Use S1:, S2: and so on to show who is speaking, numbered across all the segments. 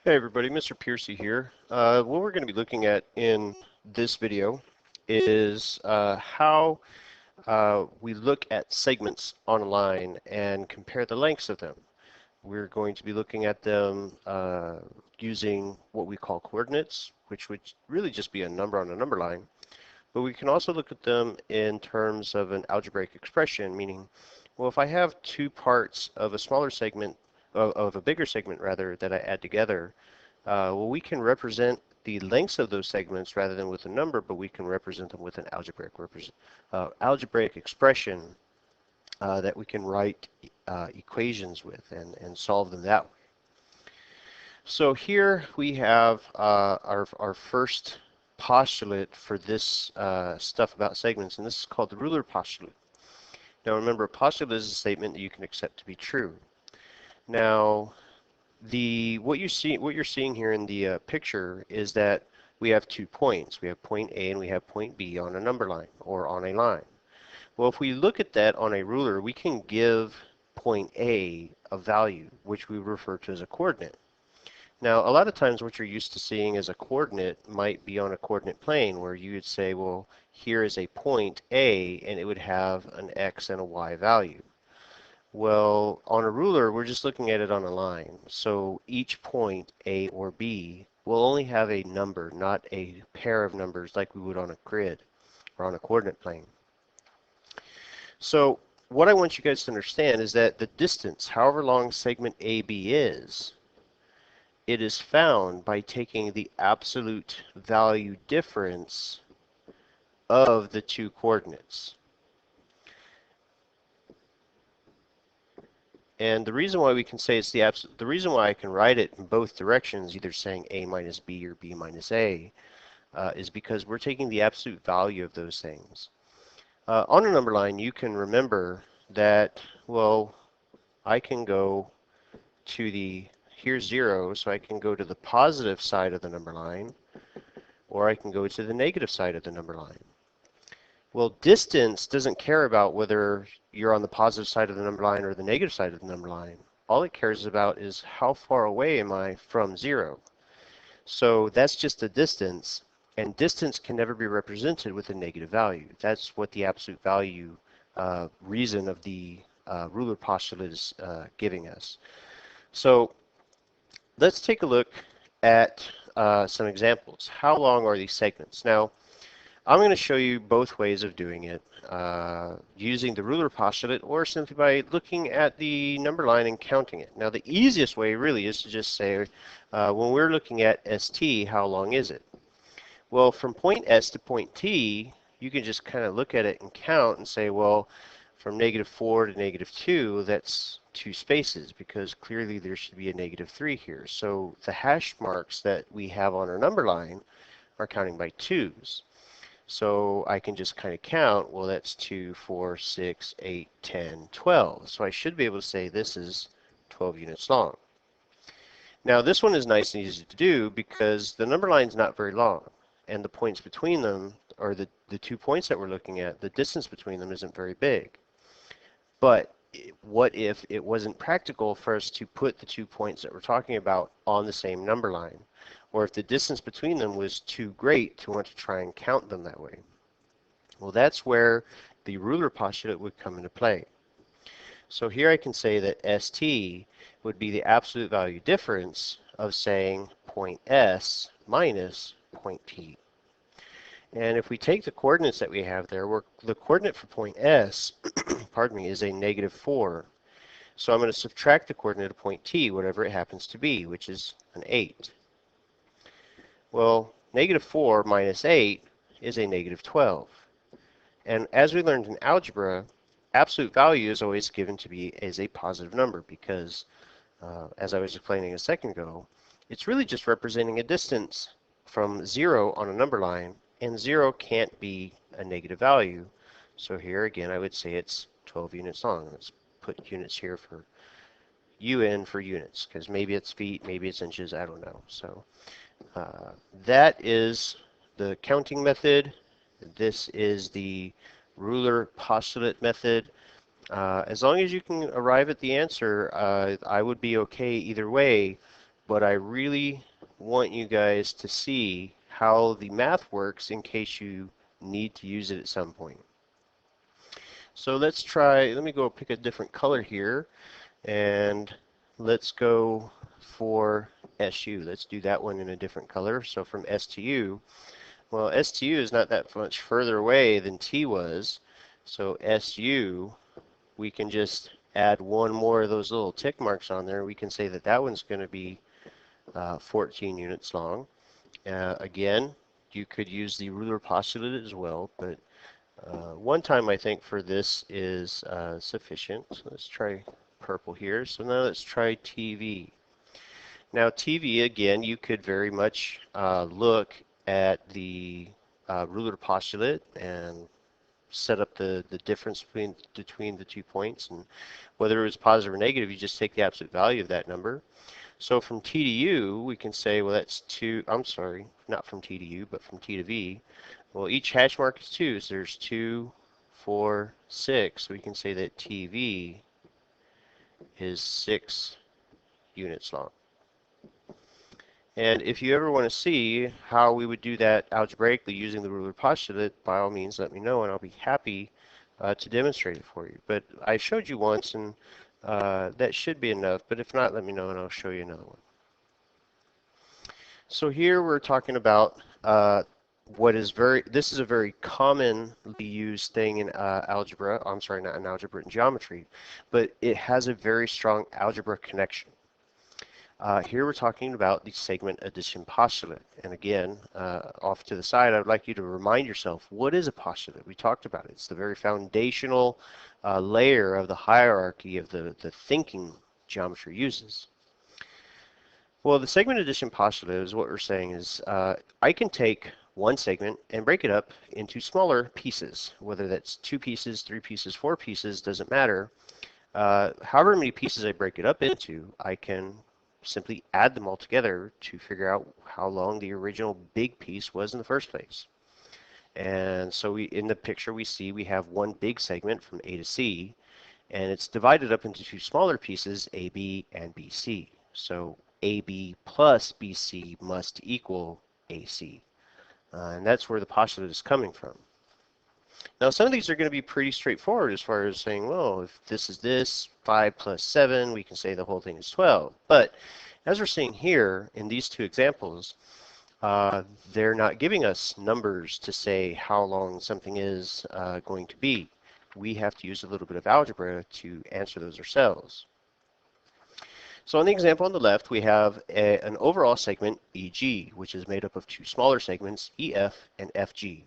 S1: Hey everybody, Mr. Piercy here. What we're going to be looking at in this video is how we look at segments on a line and compare the lengths of them. We're going to be looking at them using what we call coordinates, which would really just be a number on a number line. But we can also look at them in terms of an algebraic expression, meaning, well, if I have two parts of a smaller segment, of a bigger segment rather, that I add together, well, we can represent the lengths of those segments rather than with a number, but we can represent them with an algebraic expression that we can write equations with and solve them that way. So here we have our first postulate for this stuff about segments, and this is called the ruler postulate. Now remember, a postulate is a statement that you can accept to be true. Now, what you're seeing here in the picture is that we have 2 points. We have point A and we have point B on a number line or on a line. Well, if we look at that on a ruler, we can give point A a value, which we refer to as a coordinate. Now, a lot of times what you're used to seeing as a coordinate might be on a coordinate plane where you would say, well, here is a point A and it would have an X and a Y value. Well, on a ruler, we're just looking at it on a line. So each point, A or B, will only have a number, not a pair of numbers like we would on a grid or on a coordinate plane. So what I want you guys to understand is that the distance, however long segment AB is, it is found by taking the absolute value difference of the two coordinates. And the reason why we can say it's the reason why I can write it in both directions, either saying A minus B or B minus A, is because we're taking the absolute value of those things. On a number line, you can remember that, well, I can go to here's 0, so I can go to the positive side of the number line, or I can go to the negative side of the number line. Well, distance doesn't care about whether you're on the positive side of the number line or the negative side of the number line. All it cares about is how far away am I from 0. So that's just the distance, and distance can never be represented with a negative value. That's what the absolute value reason of the ruler postulate is giving us. So let's take a look at some examples. How long are these segments? Now, I'm going to show you both ways of doing it, using the ruler postulate or simply by looking at the number line and counting it. Now, the easiest way really is to just say, when we're looking at ST, how long is it? Well, from point S to point T, you can just kind of look at it and count and say, well, from -4 to -2, that's 2 spaces, because clearly there should be a -3 here. So the hash marks that we have on our number line are counting by 2's. So I can just kind of count, well, that's 2, 4, 6, 8, 10, 12. So I should be able to say this is 12 units long. Now this one is nice and easy to do because the number line is not very long, and the points between them, or the 2 points that we're looking at, the distance between them isn't very big. But what if it wasn't practical for us to put the 2 points that we're talking about on the same number line? Or if the distance between them was too great to want to try and count them that way? Well, that's where the ruler postulate would come into play. So here I can say that ST would be the absolute value difference of saying point S minus point T. And if we take the coordinates that we have there, the coordinate for point S, pardon me, is a -4. So I'm going to subtract the coordinate of point T, whatever it happens to be, which is an 8. Well, -4 minus 8 is a -12. And as we learned in algebra, absolute value is always given to be as a positive number because, as I was explaining a second ago, it's really just representing a distance from 0 on a number line, and 0 can't be a negative value. So here again, I would say it's 12 units long. Let's put units here for UN for units, because maybe it's feet, maybe it's inches, I don't know. So that is the counting method. This is the ruler postulate method. As long as you can arrive at the answer, I would be okay either way, but I really want you guys to see how the math works in case you need to use it at some point. So let's try, let me go pick a different color here, and let's go for SU. Let's do that one in a different color. So from S to U, well, S to U is not that much further away than T was. So SU, we can just add one more of those little tick marks on there. We can say that that one's going to be 14 units long. Again, you could use the ruler postulate as well, but one time I think for this is sufficient. So let's try purple here. So now let's try TV. Now TV, again, you could very much look at the ruler postulate and set up the difference between the 2 points, and whether it was positive or negative, you just take the absolute value of that number. So from T to U, we can say, well, that's 2, I'm sorry, not from T to U, but from T to V. Well, each hash mark is 2, so there's 2, 4, 6. So we can say that TV is 6 units long. And if you ever want to see how we would do that algebraically using the ruler postulate, by all means let me know and I'll be happy to demonstrate it for you. But I showed you once, and that should be enough, but if not, let me know and I'll show you another one. So here we're talking about this is a very commonly used thing in algebra, I'm sorry, not in algebra, in geometry, but it has a very strong algebra connection. Here we're talking about the segment addition postulate. And again, off to the side, I'd like you to remind yourself, what is a postulate? We talked about it. It's the very foundational layer of the hierarchy of the thinking geometry uses. Well, the segment addition postulate is what we're saying is I can take one segment and break it up into smaller pieces, whether that's 2 pieces, 3 pieces, 4 pieces, doesn't matter. However many pieces I break it up into, I can simply add them all together to figure out how long the original big piece was in the first place. And so in the picture we see we have one big segment from A to C, and it's divided up into 2 smaller pieces, AB and BC. So AB plus BC must equal AC. And that's where the postulate is coming from. Now, some of these are going to be pretty straightforward as far as saying, well, if this is this, 5 plus 7, we can say the whole thing is 12. But as we're seeing here in these 2 examples, they're not giving us numbers to say how long something is going to be. We have to use a little bit of algebra to answer those ourselves. So on the example on the left, we have an overall segment, EG, which is made up of 2 smaller segments, EF and FG.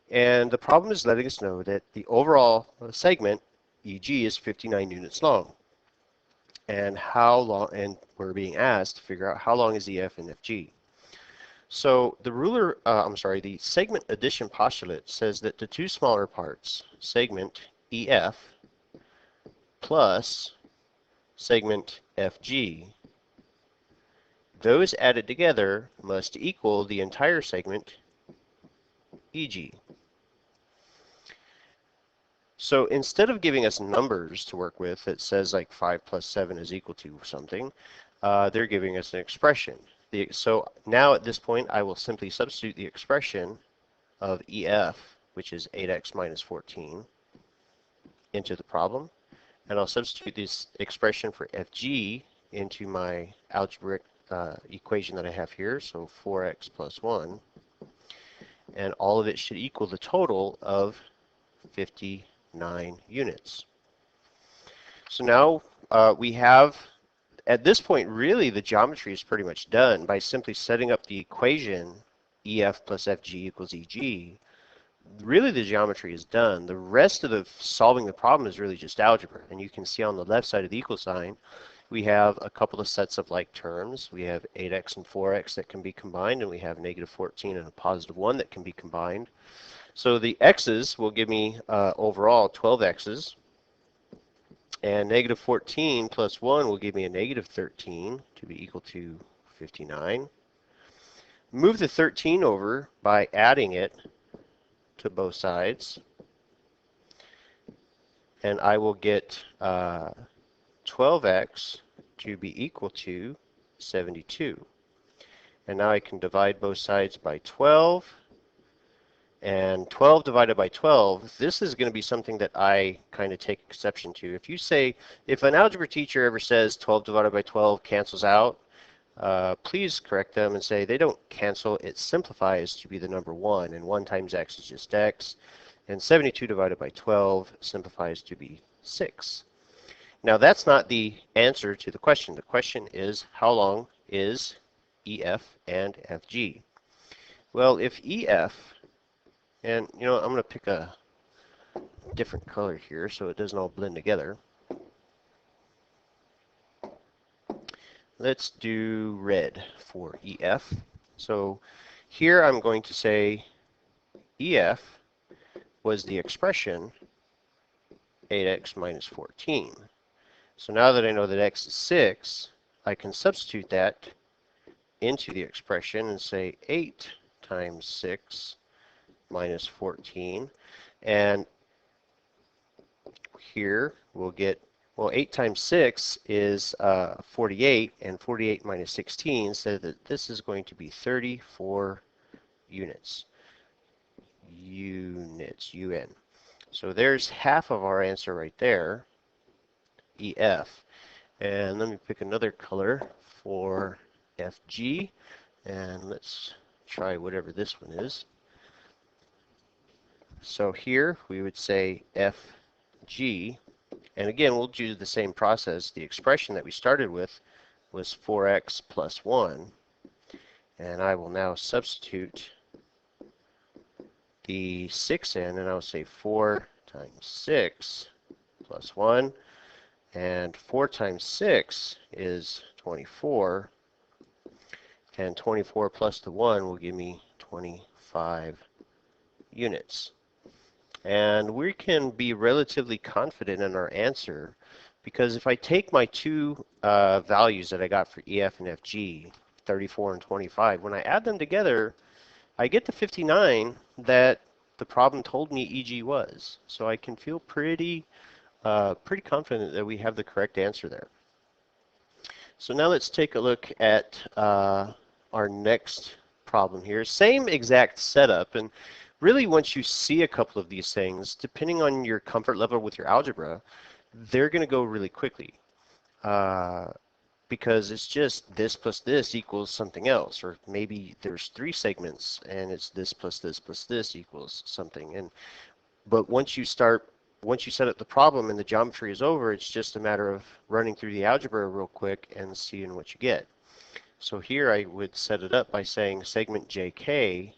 S1: And the problem is letting us know that the overall segment, EG, is 59 units long. And how long, and we're being asked to figure out how long is EF and FG. So the segment addition postulate says that the 2 smaller parts, segment EF plus segment FG, those added together must equal the entire segment EG. So instead of giving us numbers to work with that says like 5 plus 7 is equal to something, they're giving us an expression. So now at this point, I will simply substitute the expression of EF, which is 8x minus 14, into the problem. And I'll substitute this expression for FG into my algebraic equation that I have here, so 4x plus 1. And all of it should equal the total of 59 units. So now we have, at this point, really the geometry is pretty much done by simply setting up the equation EF plus FG equals EG. Really the geometry is done. The rest of the solving the problem is really just algebra. And you can see on the left side of the equal sign, we have a couple of sets of like terms. We have 8x and 4x that can be combined, and we have negative 14 and a positive 1 that can be combined. So the x's will give me overall 12 x's, and negative 14 plus 1 will give me a negative 13 to be equal to 59. Move the 13 over by adding it to both sides, and I will get 12x to be equal to 72. And now I can divide both sides by 12. And 12 divided by 12, this is going to be something that I kind of take exception to. If an algebra teacher ever says 12 divided by 12 cancels out, please correct them and say they don't cancel. It simplifies to be the number 1, and 1 times x is just x. And 72 divided by 12 simplifies to be 6. Now that's not the answer to the question. The question is, how long is EF and FG? Well, if EF, and I'm going to pick a different color here so it doesn't all blend together. Let's do red for EF. So here I'm going to say EF was the expression 8x minus 14. So now that I know that x is 6, I can substitute that into the expression and say 8 times 6 minus 14. And here we'll get, well, 8 times 6 is 48, and 48 minus 16 says that this is going to be 34 units. UN. So there's half of our answer right there, EF. And let me pick another color for FG, and let's try whatever this one is. So here we would say FG, and again we'll do the same process. The expression that we started with was 4x plus 1, and I will now substitute the 6 in, and I'll say 4 times 6 plus 1, and 4 times 6 is 24, and 24 plus the 1 will give me 25 units. And we can be relatively confident in our answer, because if I take my two values that I got for EF and FG, 34 and 25, when I add them together, I get the 59 that the problem told me EG was. So I can feel pretty confident that we have the correct answer there. So now let's take a look at our next problem here. Same exact setup, and really once you see a couple of these things, depending on your comfort level with your algebra, they're going to go really quickly. Because it's just this plus this equals something else, or maybe there's 3 segments and it's this plus this plus this equals something. But once you set up the problem and the geometry is over, it's just a matter of running through the algebra real quick and seeing what you get. So here I would set it up by saying segment JK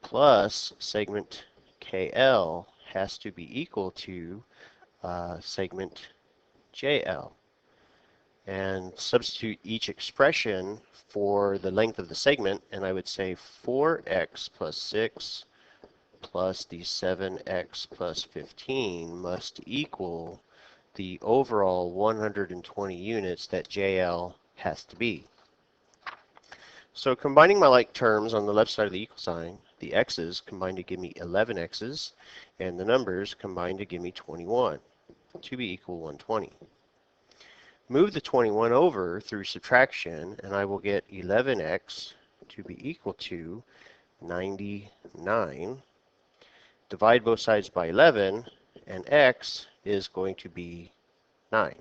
S1: plus segment KL has to be equal to segment JL. And substitute each expression for the length of the segment, and I would say 4x plus 6 plus the 7x plus 15 must equal the overall 120 units that JL has to be. So combining my like terms on the left side of the equal sign, the x's combine to give me 11 x's, and the numbers combine to give me 21, to be equal 120. Move the 21 over through subtraction, and I will get 11x to be equal to 99. Divide both sides by 11, and x is going to be 9.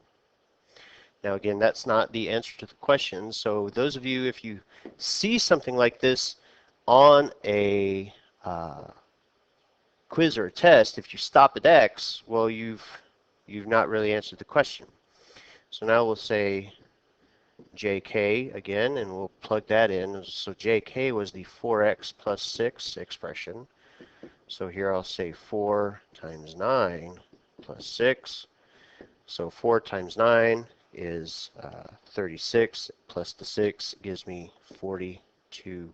S1: Now again, that's not the answer to the question, so those of you, if you see something like this on a quiz or a test, if you stop at x, well, you've not really answered the question. So now we'll say JK again, and we'll plug that in. So JK was the 4x plus 6 expression. So here I'll say 4 times 9 plus 6. So 4 times 9 is 36, plus the 6 gives me 42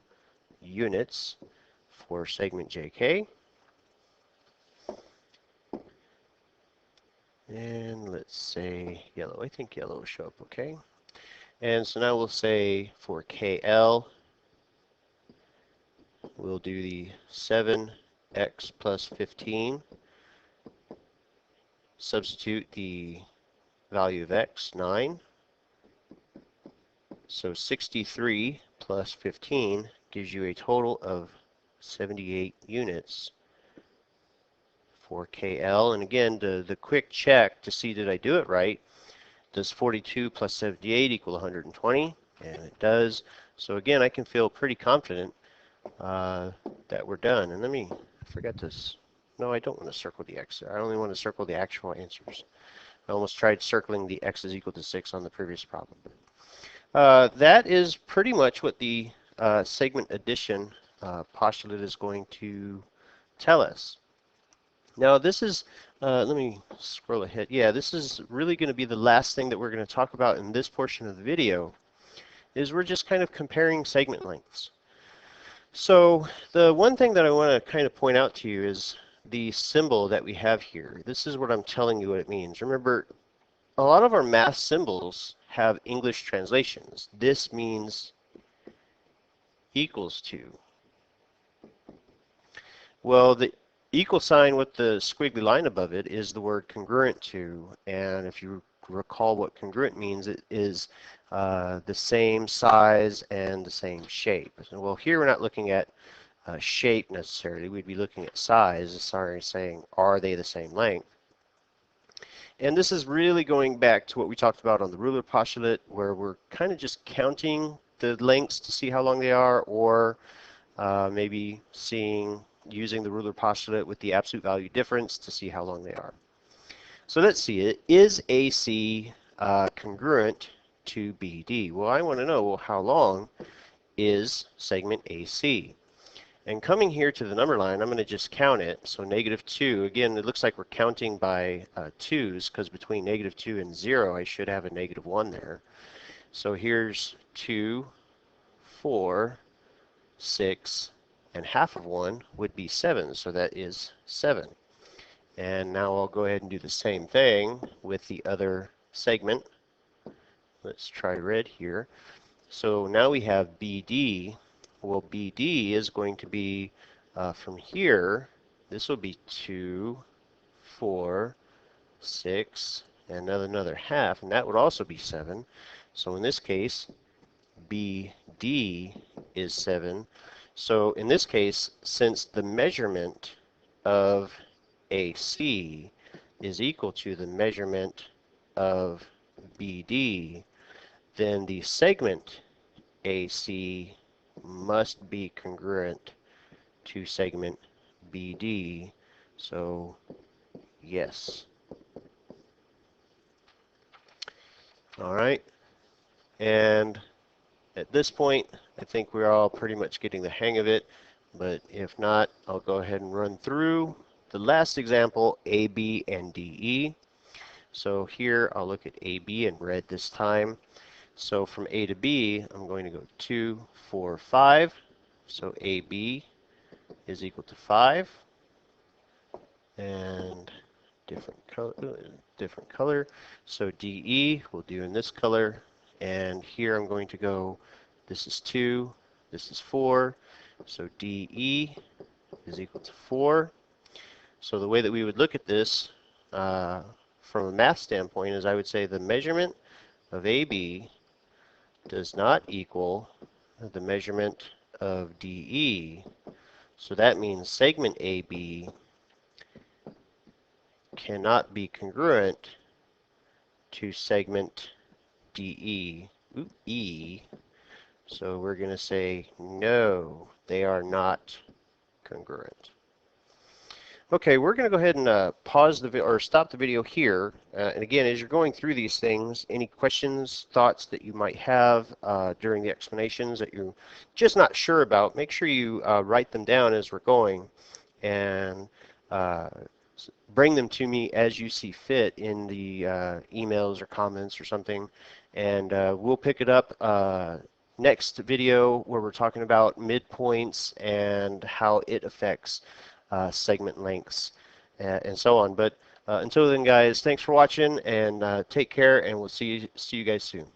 S1: units for segment JK. And let's say yellow. I think yellow will show up okay. And so now we'll say for KL, we'll do the 7x plus 15. Substitute the value of x, 9. So 63 plus 15 gives you a total of 78 units for KL. And again, the quick check to see did I do it right, does 42 plus 78 equal 120? And it does. So again, I can feel pretty confident that we're done. And I forgot this. No, I don't want to circle the x. I only want to circle the actual answers. I almost tried circling the x is equal to 6 on the previous problem. That is pretty much what the segment addition postulate is going to tell us. Now this is, let me scroll ahead. Yeah, this is really going to be the last thing that we're going to talk about in this portion of the video, is we're just kind of comparing segment lengths. So the one thing that I want to kind of point out to you is the symbol that we have here. This is what I'm telling you what it means. Remember, a lot of our math symbols have English translations. This means equals to. Well, the equal sign with the squiggly line above it is the word congruent to, and if you recall what congruent means, it is the same size and the same shape. Well, here we're not looking at shape necessarily. We'd be looking at size, saying are they the same length? And this is really going back to what we talked about on the ruler postulate, where we're kind of just counting the lengths to see how long they are, or maybe using the ruler postulate with the absolute value difference to see how long they are. So let's see, is AC congruent to BD? Well, I want to know, well, how long is segment AC? And coming here to the number line, I'm going to just count it. So -2, again, it looks like we're counting by 2's, because between -2 and 0, I should have a -1 there. So here's 2, 4, 6, and half of 1 would be 7, so that is 7. And now I'll go ahead and do the same thing with the other segment. Let's try red here. So now we have BD. Well, BD is going to be from here, this will be 2, 4, 6, and another half, and that would also be 7. So in this case, BD is 7. So in this case, since the measurement of AC is equal to the measurement of BD, then the segment AC must be congruent to segment BD. So yes. All right. And at this point, I think we're all pretty much getting the hang of it. But if not, I'll go ahead and run through the last example, AB and DE. So here I'll look at AB in red this time. So from A to B, I'm going to go 2, 4, 5. So AB is equal to 5. And different color. So DE we'll do in this color. And here I'm going to go, this is 2, this is 4. So DE is equal to 4. So the way that we would look at this from a math standpoint is I would say the measurement of AB does not equal the measurement of DE. So that means segment AB cannot be congruent to segment DE. E. So we're going to say no, they are not congruent. Okay, we're going to go ahead and pause or stop the video here. And again, as you're going through these things, any questions, thoughts that you might have during the explanations that you're just not sure about, make sure you write them down as we're going, and bring them to me as you see fit in the emails or comments or something. And we'll pick it up next video where we're talking about midpoints and how it affects segment lengths and so on. But until then, guys, thanks for watching, and take care, and we'll see you guys soon.